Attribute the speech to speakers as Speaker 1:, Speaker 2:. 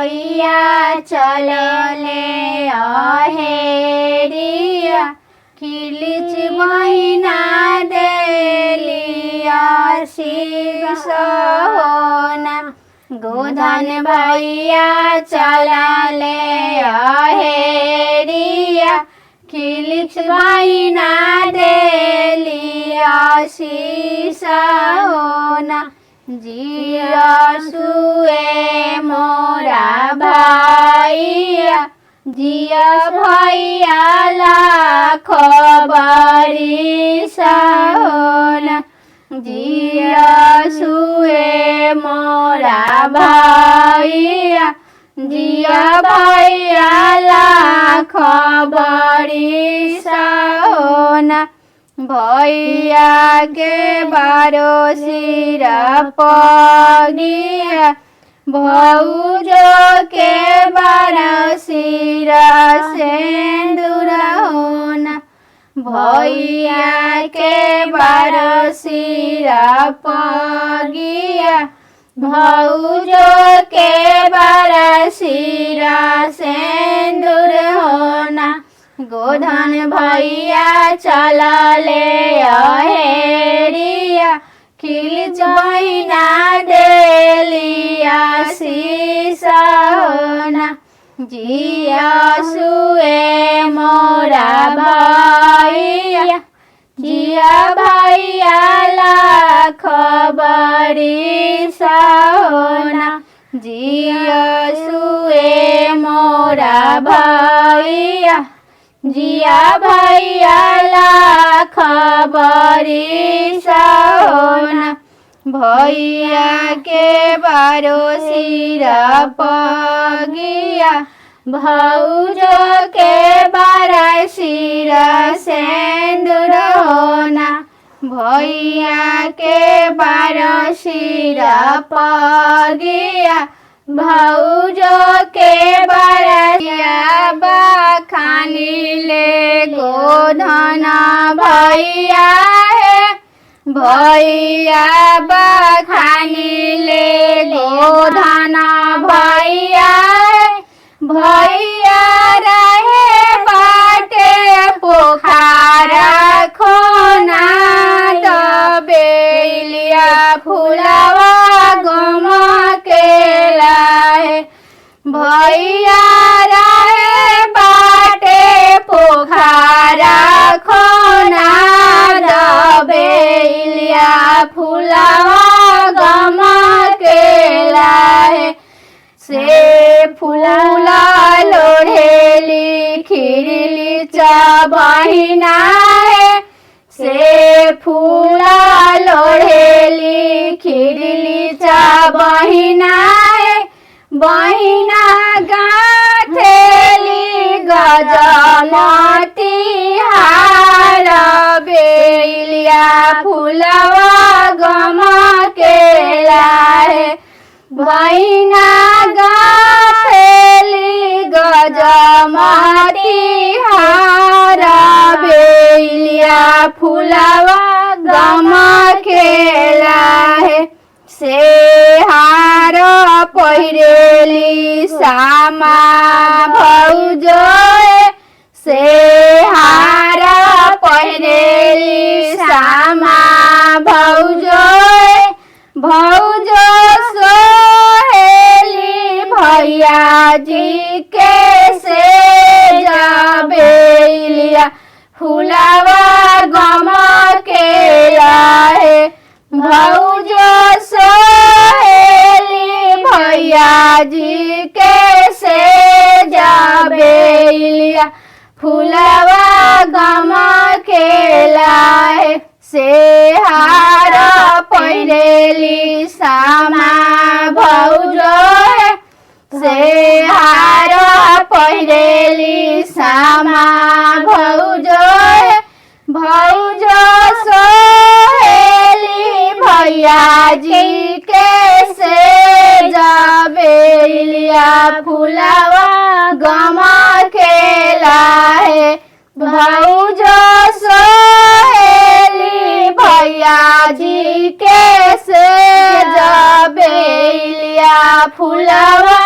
Speaker 1: भैया चलले अहेरिया खिलिच बहिना देलिया शीश होना गोधन भैया चलले अहेरिया खिलिच बहिना देलिया शीश होना जिया सुए मोरा भैया जिया भैया लाख बरिस होना जिया सुए मोरा भैया जिया भैया लाख बरिस होना भैया के बारो सिर पगिया भौजो के बारो सिर सिंदूर होना भैया के बारो सिर पगिया भौजो के बारो सिर सिंदूर होना गोधन भैया चलले अहेरिया खिलिच बहिना देलिया शीश होना जिया सुए मोरा भैया जिया भैया लाख बरिस होना जिया सुए मोरा भैया जिया भैया लाख बरिस होना भैया के बारो सिर पगिया भौजो के बारो सिर सिंदूर होना भैया के बारो सिर पगिया भौजो के बरिया बखानी ले गोधन भैया है भैया बखानी ले गोधन भैया है भैया रहे बाटे पोखरा खोना दबेलिया फुलवा गम के लाए भैया रहे बाटे पोखरा खोना दबेलिया फुलवा गम के लाए से फूला लोढ़ेली खिरली बहिना है से फूला लोढ़ेली खिरली बहिना है बहिना गाथेली गजमती हार बेलिया फूलवा गम के लाए बहिना गाथेली गजमती हार बेलिया फूलवा गम के लाए से हार पहिरेली सामा भौजो से हार पहिरेली सामा भौजो भौजो सोहेली भैया जी के से जबेलिया फुलावा गम के लाए भौजो सोहेली भैया जी के से जबेलिया फुलावा गम के लाए से हार पहिरेली सामा भौजो से हार पहिरेली सामा भौजो भौजो सोहेली भैया जी के से जबेलिया फुलावा गम के लाए भौजो सोहेली भैया जी के से जबेलिया फुलावा